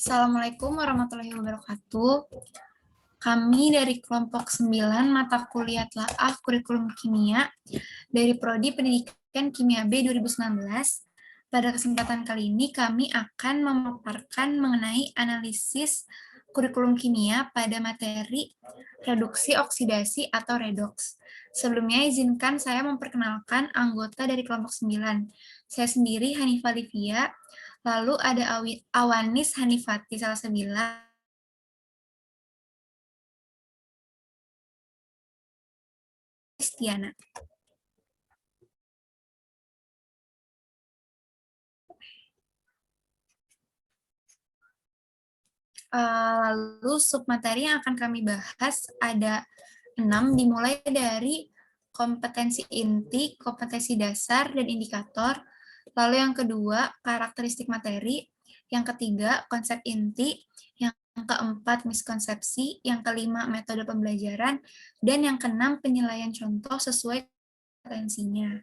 Assalamualaikum warahmatullahi wabarakatuh. Kami dari kelompok 9 mata kuliah telaah kurikulum kimia dari Prodi Pendidikan Kimia B 2019. Pada kesempatan kali ini kami akan memaparkan mengenai analisis kurikulum kimia pada materi reduksi oksidasi atau redoks. Sebelumnya izinkan saya memperkenalkan anggota dari kelompok 9. Saya sendiri Hanifah Livia, lalu ada Awanis Hanifati Salsabila, Kristiana. Lalu submateri yang akan kami bahas ada 6, dimulai dari kompetensi inti, kompetensi dasar, dan indikator. Lalu yang kedua, karakteristik materi. Yang ketiga, konsep inti. Yang keempat, miskonsepsi. Yang kelima, metode pembelajaran. Dan yang keenam, penilaian contoh sesuai kompetensinya.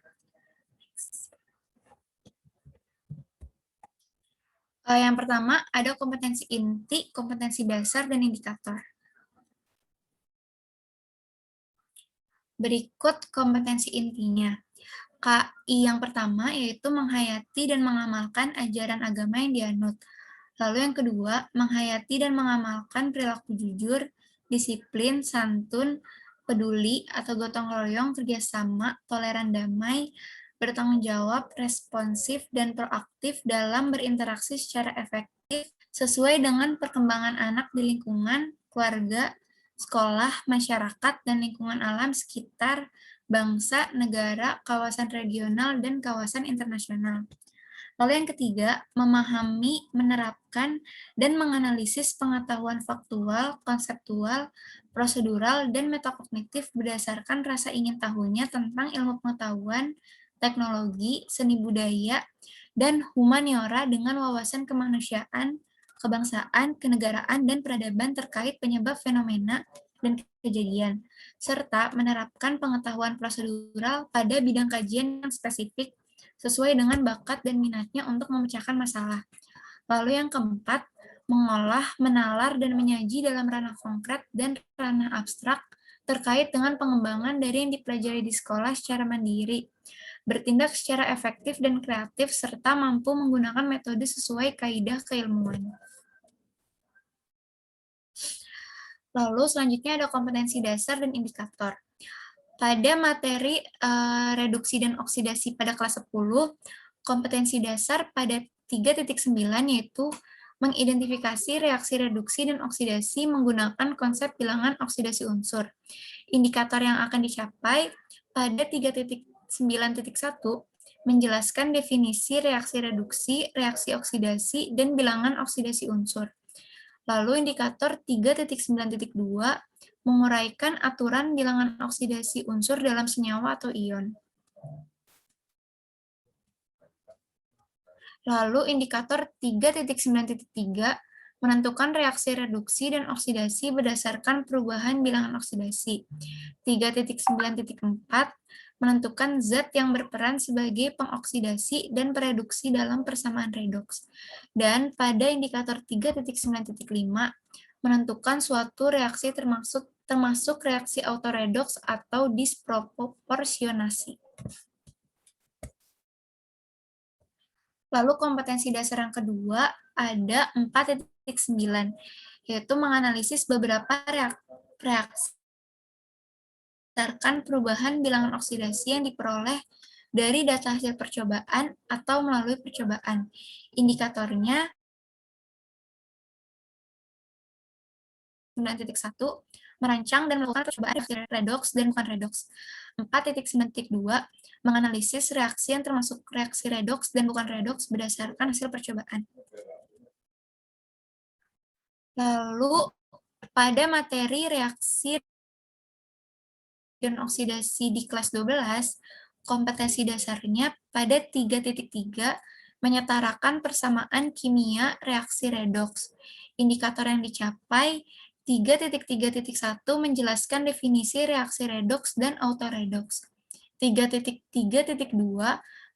Yang pertama, ada kompetensi inti, kompetensi dasar, dan indikator. Berikut kompetensi intinya. KI yang pertama yaitu menghayati dan mengamalkan ajaran agama yang dianut. Lalu yang kedua, menghayati dan mengamalkan perilaku jujur, disiplin, santun, peduli, atau gotong royong, kerjasama, toleran damai, bertanggung jawab, responsif, dan proaktif dalam berinteraksi secara efektif sesuai dengan perkembangan anak di lingkungan, keluarga, sekolah, masyarakat, dan lingkungan alam sekitar, bangsa, negara, kawasan regional, dan kawasan internasional. Lalu yang ketiga, memahami, menerapkan, dan menganalisis pengetahuan faktual, konseptual, prosedural, dan metakognitif berdasarkan rasa ingin tahunya tentang ilmu pengetahuan, teknologi, seni budaya, dan humaniora dengan wawasan kemanusiaan, kebangsaan, kenegaraan, dan peradaban terkait penyebab fenomena dan kejadian, serta menerapkan pengetahuan prosedural pada bidang kajian yang spesifik sesuai dengan bakat dan minatnya untuk memecahkan masalah. Lalu yang keempat, mengolah, menalar, dan menyaji dalam ranah konkret dan ranah abstrak terkait dengan pengembangan dari yang dipelajari di sekolah secara mandiri, bertindak secara efektif dan kreatif, serta mampu menggunakan metode sesuai kaidah keilmuan. Lalu selanjutnya ada kompetensi dasar dan indikator. Pada materi reduksi dan oksidasi pada kelas 10, kompetensi dasar pada 3.9 yaitu mengidentifikasi reaksi reduksi dan oksidasi menggunakan konsep bilangan oksidasi unsur. Indikator yang akan dicapai pada 3.9.1 menjelaskan definisi reaksi reduksi, reaksi oksidasi, dan bilangan oksidasi unsur. Lalu indikator 3.9.2 menguraikan aturan bilangan oksidasi unsur dalam senyawa atau ion. Lalu indikator 3.9.3 menentukan reaksi reduksi dan oksidasi berdasarkan perubahan bilangan oksidasi. 3.9.4 menentukan zat yang berperan sebagai pengoksidasi dan pereduksi dalam persamaan redoks. Dan pada indikator 3.9.5 menentukan suatu reaksi termasuk reaksi autoredoks atau disproporsionasi. Lalu kompetensi dasar yang kedua ada 4.9, yaitu menganalisis beberapa reaksi berdasarkan perubahan bilangan oksidasi yang diperoleh dari data hasil percobaan atau melalui percobaan. Indikatornya 9.1 merancang dan melakukan percobaan redoks dan bukan redoks. 4.9.2 menganalisis reaksi yang termasuk reaksi redoks dan bukan redoks berdasarkan hasil percobaan. Lalu pada materi reaksi dan oksidasi di kelas 12, kompetensi dasarnya pada 3.3 menyetarakan persamaan kimia reaksi redoks. Indikator yang dicapai 3.3.1 menjelaskan definisi reaksi redoks dan autoredoks. 3.3.2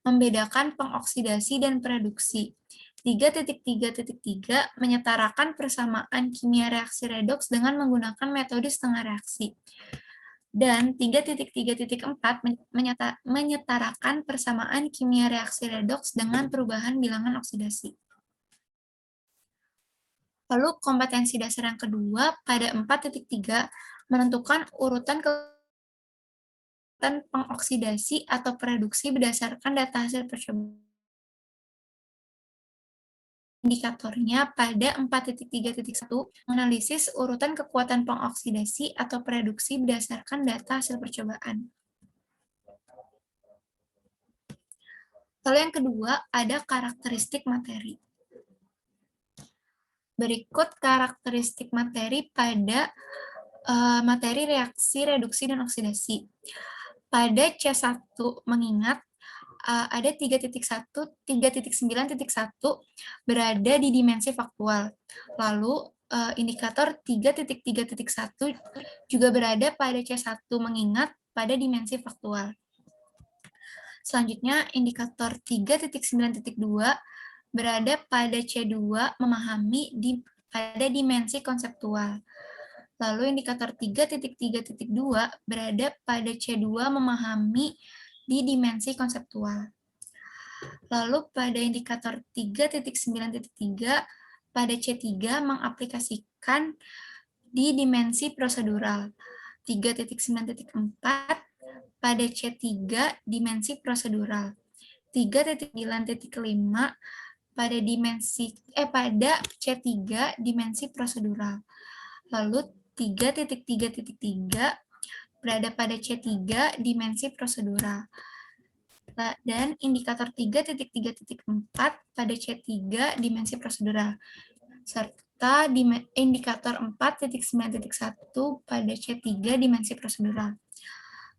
membedakan pengoksidasi dan pereduksi. 3.3.3 menyetarakan persamaan kimia reaksi redoks dengan menggunakan metode setengah reaksi. Dan 3.3.4 menyetarakan persamaan kimia reaksi redoks dengan perubahan bilangan oksidasi. Lalu kompetensi dasar yang kedua pada 4.3 menentukan urutan pengoksidasi atau pereduksi berdasarkan data hasil percobaan. Indikatornya pada 4.3.1 menganalisis urutan kekuatan pengoksidasi atau pereduksi berdasarkan data hasil percobaan. Lalu yang kedua, ada karakteristik materi. Berikut karakteristik materi pada materi reaksi, reduksi, dan oksidasi. Pada C1 mengingat ada 3.9.1 berada di dimensi faktual. Lalu indikator 3.3.1 juga berada pada C1 mengingat pada dimensi faktual. Selanjutnya indikator 3.9.2 berada pada C2 memahami pada dimensi konseptual. Lalu indikator 3.3.2 berada pada C2 memahami di dimensi konseptual. Lalu pada indikator 3.9.3 pada C3 mengaplikasikan di dimensi prosedural. 3.9.4 pada C3 dimensi prosedural. 3.9.5 pada pada C3 dimensi prosedural. Lalu 3.3.3 berada pada C3 dimensi prosedural. Dan indikator 3.3.4 pada C3 dimensi prosedural. Serta indikator 4.9.1 pada C3 dimensi prosedural.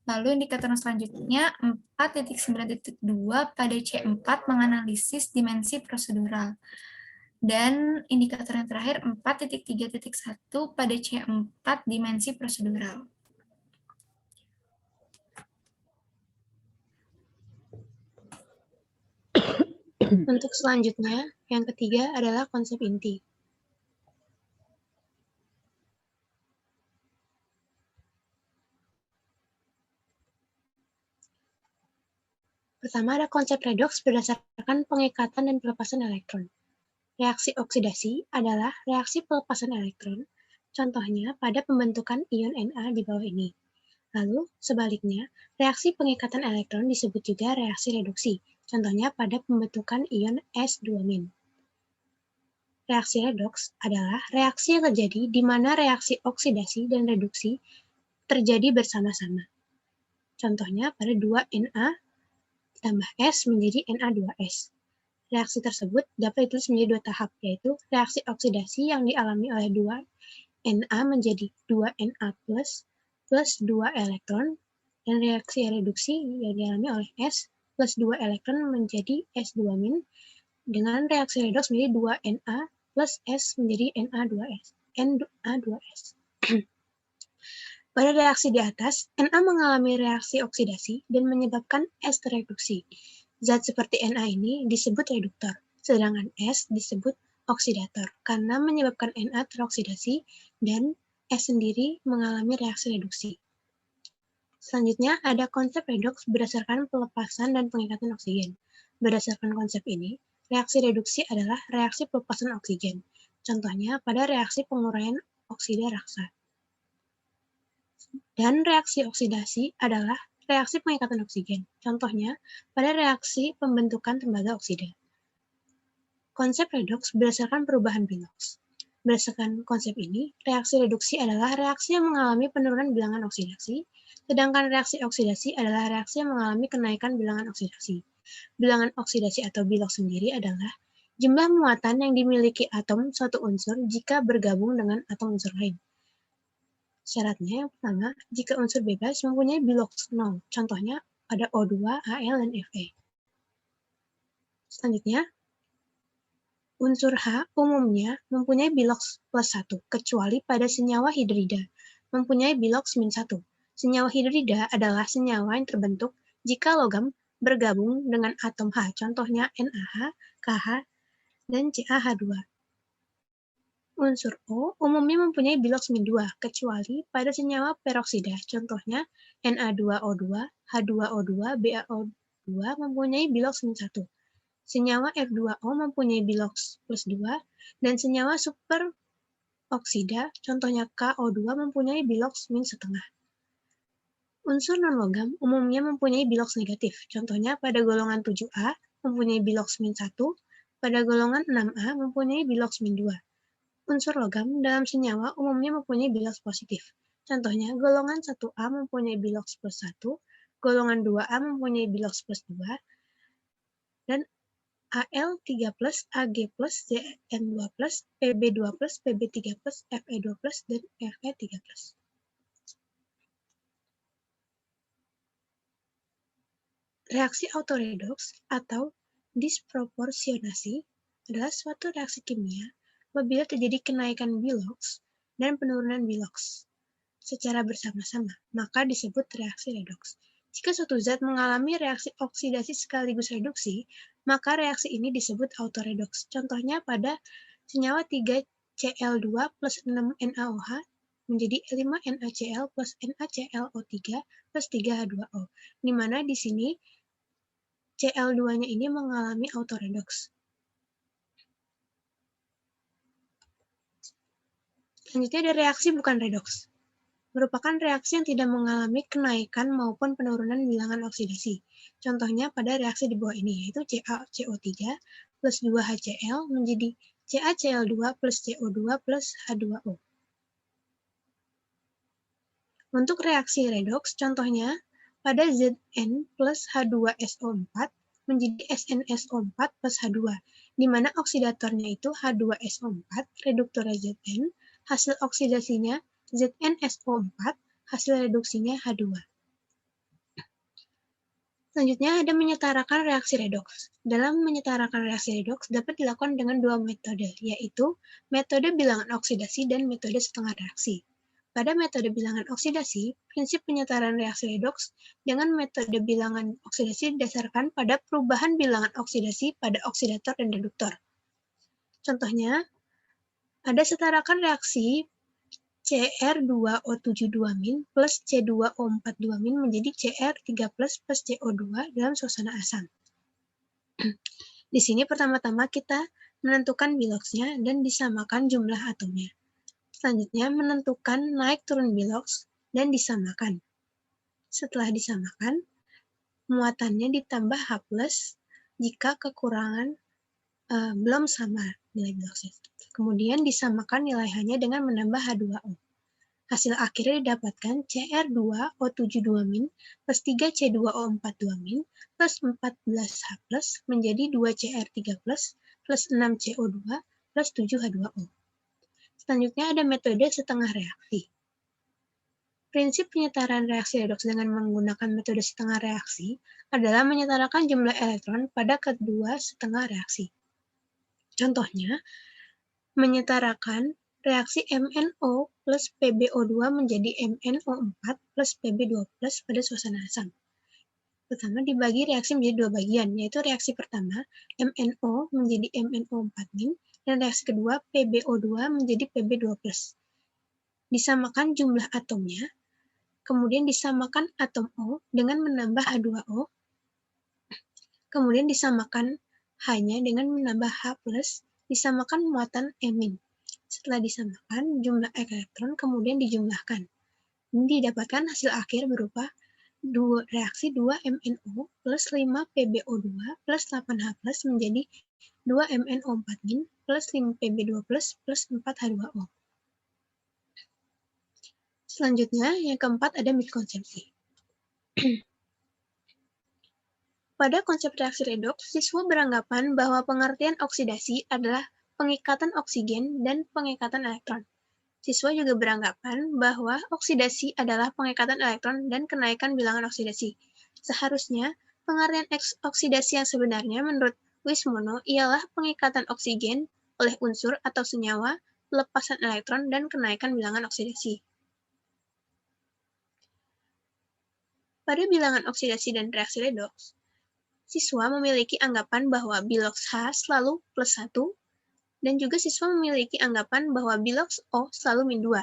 Lalu indikator selanjutnya 4.9.2 pada C4 menganalisis dimensi prosedural. Dan indikator yang terakhir 4.3.1 pada C4 dimensi prosedural. Untuk selanjutnya, yang ketiga adalah konsep inti. Pertama ada konsep redoks berdasarkan pengikatan dan pelepasan elektron. Reaksi oksidasi adalah reaksi pelepasan elektron, contohnya pada pembentukan ion Na di bawah ini. Lalu, sebaliknya, reaksi pengikatan elektron disebut juga reaksi reduksi, contohnya pada pembentukan ion S2-. Reaksi redoks adalah reaksi yang terjadi di mana reaksi oksidasi dan reduksi terjadi bersama-sama. Contohnya pada 2Na ditambah S menjadi Na2S. Reaksi tersebut dapat ditulis menjadi dua tahap, yaitu reaksi oksidasi yang dialami oleh 2Na menjadi 2Na plus 2 elektron, dan reaksi reduksi yang dialami oleh S plus 2 elektron menjadi S2-, dengan reaksi redoks menjadi 2Na plus S menjadi Na2S. Pada reaksi di atas, Na mengalami reaksi oksidasi dan menyebabkan S tereduksi. Zat seperti Na ini disebut reduktor, sedangkan S disebut oksidator karena menyebabkan Na teroksidasi dan S sendiri mengalami reaksi reduksi. Selanjutnya ada konsep redoks berdasarkan pelepasan dan pengikatan oksigen. Berdasarkan konsep ini, reaksi reduksi adalah reaksi pelepasan oksigen. Contohnya pada reaksi penguraian oksida raksa. Dan reaksi oksidasi adalah reaksi pengikatan oksigen. Contohnya pada reaksi pembentukan tembaga oksida. Konsep redoks berdasarkan perubahan biloks. Berdasarkan konsep ini, reaksi reduksi adalah reaksi yang mengalami penurunan bilangan oksidasi, sedangkan reaksi oksidasi adalah reaksi yang mengalami kenaikan bilangan oksidasi. Bilangan oksidasi atau biloks sendiri adalah jumlah muatan yang dimiliki atom suatu unsur jika bergabung dengan atom unsur lain. Syaratnya yang pertama, jika unsur bebas mempunyai biloks 0, contohnya ada O2, Al, dan Fe. Selanjutnya, unsur H umumnya mempunyai biloks plus 1, kecuali pada senyawa hidrida, mempunyai biloks min 1. Senyawa hidrida adalah senyawa yang terbentuk jika logam bergabung dengan atom H, contohnya NaH, KH, dan CaH2. Unsur O umumnya mempunyai bilox -2, kecuali pada senyawa peroksida, contohnya Na2O2, H2O2, BaO2 mempunyai bilox -1. Senyawa F2O mempunyai bilox +2, dan senyawa superoksida, contohnya KO2 mempunyai bilox -1. Unsur non-logam umumnya mempunyai bilox negatif, contohnya pada golongan 7A mempunyai bilox -1, pada golongan 6A mempunyai bilox -2. Unsur logam dalam senyawa umumnya mempunyai bilox positif. Contohnya, golongan 1A mempunyai bilox +1, golongan 2A mempunyai bilox +2, dan Al3+, Ag+, Zn2+, Pb2+, Pb3+, Fe2+, dan Fe3+. Reaksi autoredoks atau disproporsionasi adalah suatu reaksi kimia apabila terjadi kenaikan bilox dan penurunan bilox secara bersama-sama, maka disebut reaksi redoks. Jika suatu zat mengalami reaksi oksidasi sekaligus reduksi, maka reaksi ini disebut autoredoks. Contohnya pada senyawa 3Cl2 plus 6NaOH menjadi 5NaCl plus NaClO3 plus 3H2O, di mana di sini Cl2-nya ini mengalami autoredoks. Selanjutnya ada reaksi bukan redoks. Merupakan reaksi yang tidak mengalami kenaikan maupun penurunan bilangan oksidasi. Contohnya pada reaksi di bawah ini, yaitu CaCO3 plus 2HCl menjadi CaCl2 plus CO2 plus H2O. Untuk reaksi redoks, contohnya pada Zn plus H2SO4 menjadi SnSO4 plus H2, di mana oksidatornya itu H2SO4, reduktornya Zn, hasil oksidasinya ZnSO4, hasil reduksinya H2. Selanjutnya ada menyetarakan reaksi redoks. Dalam menyetarakan reaksi redoks dapat dilakukan dengan dua metode, yaitu metode bilangan oksidasi dan metode setengah reaksi. Pada metode bilangan oksidasi, prinsip penyetaraan reaksi redoks dengan metode bilangan oksidasi didasarkan pada perubahan bilangan oksidasi pada oksidator dan reduktor. Contohnya, ada setarakan reaksi Cr2O72- plus C2O42- menjadi Cr3+ plus CO2 dalam suasana asam. Di sini pertama-tama kita menentukan biloxnya dan disamakan jumlah atomnya. Selanjutnya menentukan naik turun bilox dan disamakan. Setelah disamakan, muatannya ditambah H+ jika kekurangan belum sama nilai biloxnya. Kemudian disamakan nilai H-nya dengan menambah H2O. Hasil akhirnya didapatkan Cr2O72- plus 3C2O42- plus 14H+ menjadi 2Cr3+ plus 6CO2 plus 7H2O. Selanjutnya ada metode setengah reaksi. Prinsip penyetaraan reaksi redoks dengan menggunakan metode setengah reaksi adalah menyetarakan jumlah elektron pada kedua setengah reaksi. Contohnya, menyetarakan reaksi MnO plus PbO2 menjadi MnO4 plus Pb2 plus pada suasana asam. Pertama dibagi reaksi menjadi dua bagian, yaitu reaksi pertama MnO menjadi MnO4- dan reaksi kedua PbO2 menjadi Pb2 plus. Disamakan jumlah atomnya, kemudian disamakan atom O dengan menambah H2O, kemudian disamakan H-nya dengan menambah H+, disamakan muatan emin. Setelah disamakan, jumlah elektron kemudian dijumlahkan. Ini didapatkan hasil akhir berupa reaksi 2MnO plus 5PbO2 plus 8H+ menjadi 2MnO4- plus 5Pb2 plus 4H2O. Selanjutnya, yang keempat ada miskonsepsi. Pada konsep reaksi redoks, siswa beranggapan bahwa pengertian oksidasi adalah pengikatan oksigen dan pengikatan elektron. Siswa juga beranggapan bahwa oksidasi adalah pengikatan elektron dan kenaikan bilangan oksidasi. Seharusnya, pengertian oksidasi yang sebenarnya menurut Wismono ialah pengikatan oksigen oleh unsur atau senyawa, pelepasan elektron, dan kenaikan bilangan oksidasi. Pada bilangan oksidasi dan reaksi redoks, Siswa memiliki anggapan bahwa bilox H selalu plus 1, dan juga siswa memiliki anggapan bahwa bilox O selalu min 2,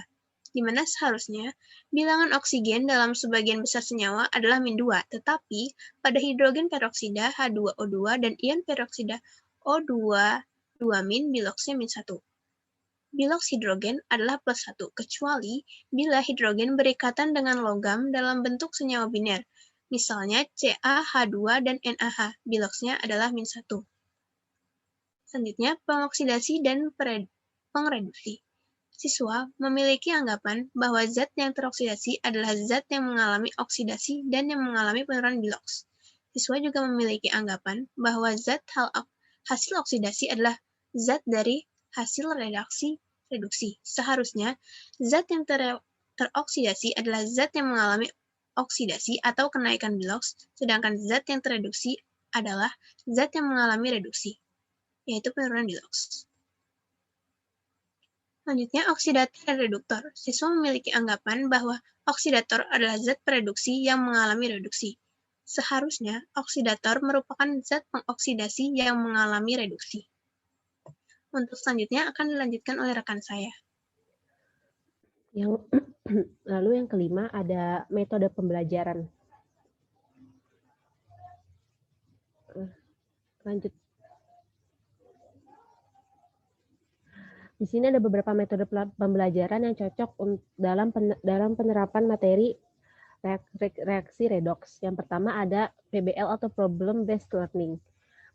di mana seharusnya bilangan oksigen dalam sebagian besar senyawa adalah min 2, tetapi pada hidrogen peroksida H2O2 dan ion peroksida O2 2- biloxnya min 1. Bilox hidrogen adalah plus 1, kecuali bila hidrogen berikatan dengan logam dalam bentuk senyawa biner. Misalnya CaH2 dan NaH, biloxnya adalah min 1. Selanjutnya, pengoksidasi dan pengreduksi. Siswa memiliki anggapan bahwa zat yang teroksidasi adalah zat yang mengalami oksidasi dan yang mengalami penurunan bilox. Siswa juga memiliki anggapan bahwa zat hasil oksidasi adalah zat dari hasil reduksi. Seharusnya, zat yang teroksidasi adalah zat yang mengalami oksidasi atau kenaikan bilox, sedangkan zat yang tereduksi adalah zat yang mengalami reduksi, yaitu penurunan bilox. Selanjutnya, oksidator dan reduktor. Siswa memiliki anggapan bahwa oksidator adalah zat pereduksi yang mengalami reduksi. Seharusnya, oksidator merupakan zat pengoksidasi yang mengalami reduksi. Untuk selanjutnya akan dilanjutkan oleh rekan saya. Lalu yang kelima ada metode pembelajaran. Lanjut. Di sini ada beberapa metode pembelajaran yang cocok dalam penerapan materi reaksi redox. Yang pertama ada PBL atau Problem Based Learning.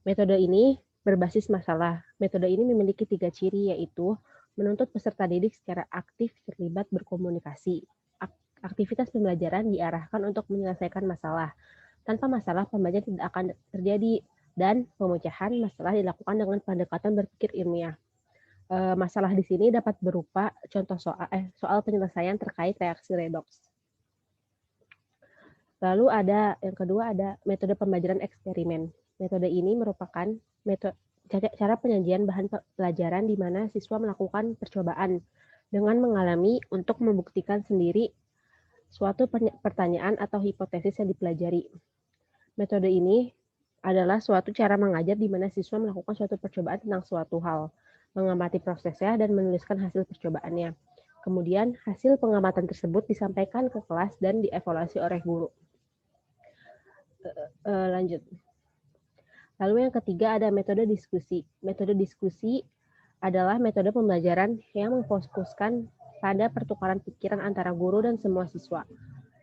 Metode ini berbasis masalah. Metode ini memiliki 3 ciri, yaitu menuntut peserta didik secara aktif terlibat berkomunikasi. Aktivitas pembelajaran diarahkan untuk menyelesaikan masalah. Tanpa masalah, pembelajaran tidak akan terjadi, dan pemecahan masalah dilakukan dengan pendekatan berpikir ilmiah. Masalah di sini dapat berupa contoh soal penyelesaian terkait reaksi redox. Lalu yang kedua ada metode pembelajaran eksperimen. Metode ini merupakan cara penyajian bahan pelajaran di mana siswa melakukan percobaan dengan mengalami untuk membuktikan sendiri suatu pertanyaan atau hipotesis yang dipelajari. Metode ini adalah suatu cara mengajar di mana siswa melakukan suatu percobaan tentang suatu hal, mengamati prosesnya, dan menuliskan hasil percobaannya. Kemudian, hasil pengamatan tersebut disampaikan ke kelas dan dievaluasi oleh guru. Lanjut. Lalu yang ketiga ada metode diskusi. Metode diskusi adalah metode pembelajaran yang memfokuskan pada pertukaran pikiran antara guru dan semua siswa.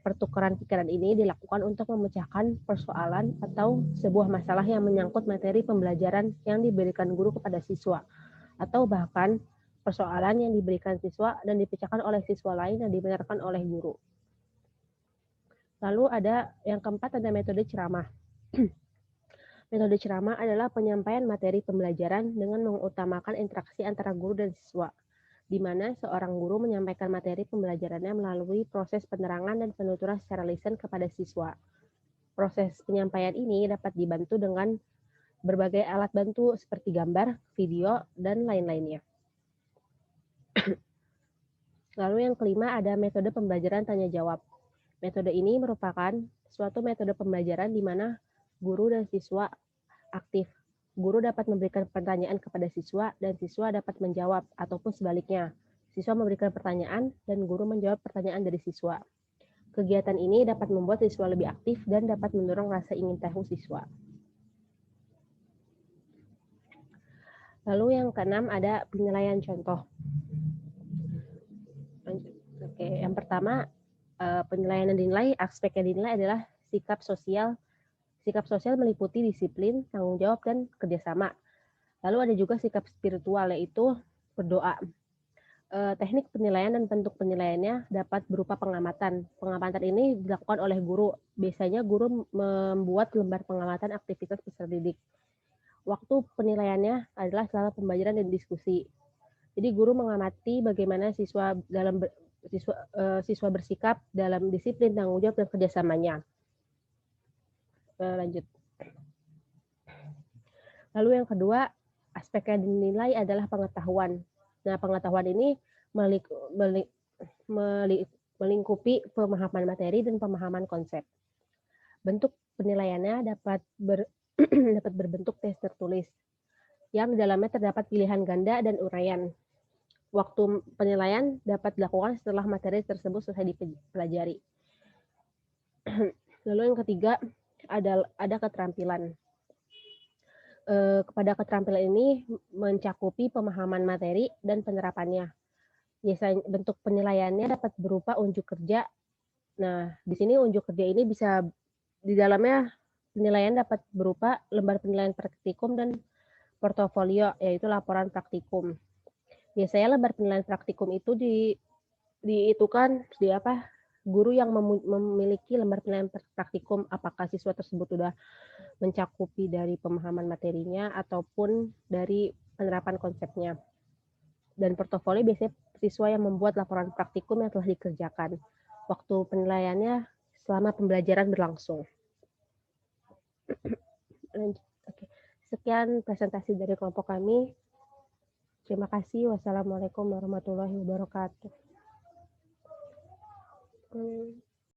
Pertukaran pikiran ini dilakukan untuk memecahkan persoalan atau sebuah masalah yang menyangkut materi pembelajaran yang diberikan guru kepada siswa, atau bahkan persoalan yang diberikan siswa dan dipecahkan oleh siswa lain yang dibenarkan oleh guru. Lalu ada yang keempat ada metode ceramah. Metode ceramah adalah penyampaian materi pembelajaran dengan mengutamakan interaksi antara guru dan siswa, di mana seorang guru menyampaikan materi pembelajarannya melalui proses penerangan dan penuturan secara lisan kepada siswa. Proses penyampaian ini dapat dibantu dengan berbagai alat bantu seperti gambar, video, dan lain-lainnya. Lalu yang kelima ada metode pembelajaran tanya-jawab. Metode ini merupakan suatu metode pembelajaran di mana guru dan siswa aktif. Guru dapat memberikan pertanyaan kepada siswa dan siswa dapat menjawab, ataupun sebaliknya. Siswa memberikan pertanyaan dan guru menjawab pertanyaan dari siswa. Kegiatan ini dapat membuat siswa lebih aktif dan dapat mendorong rasa ingin tahu siswa. Lalu yang keenam ada penilaian contoh. Oke, yang pertama penilaian yang dinilai, aspek yang dinilai adalah sikap sosial. Sikap sosial meliputi disiplin, tanggung jawab, dan kerjasama. Lalu ada juga sikap spiritual, yaitu berdoa. Teknik penilaian dan bentuk penilaiannya dapat berupa pengamatan. Pengamatan ini dilakukan oleh guru. Biasanya guru membuat lembar pengamatan aktivitas peserta didik. Waktu penilaiannya adalah selama pembelajaran dan diskusi. Jadi guru mengamati bagaimana siswa bersikap dalam disiplin, tanggung jawab, dan kerjasamanya. Lanjut. Lalu yang kedua, aspek yang dinilai adalah pengetahuan. Nah, pengetahuan ini melingkupi pemahaman materi dan pemahaman konsep. Bentuk penilaiannya dapat dapat berbentuk tes tertulis, yang di dalamnya terdapat pilihan ganda dan uraian. Waktu penilaian dapat dilakukan setelah materi tersebut selesai dipelajari. Lalu yang ketiga, ada keterampilan. Kepada keterampilan ini mencakupi pemahaman materi dan penerapannya. Biasanya bentuk penilaiannya dapat berupa unjuk kerja. Nah, di sini unjuk kerja ini bisa di dalamnya penilaian dapat berupa lembar penilaian praktikum dan portofolio, yaitu laporan praktikum. Biasanya lembar penilaian praktikum itu guru yang memiliki lembar penilaian praktikum, apakah siswa tersebut sudah mencakupi dari pemahaman materinya ataupun dari penerapan konsepnya. Dan portofolio biasanya siswa yang membuat laporan praktikum yang telah dikerjakan. Waktu penilaiannya selama pembelajaran berlangsung. Oke. Sekian presentasi dari kelompok kami. Terima kasih. Wassalamualaikum warahmatullahi wabarakatuh.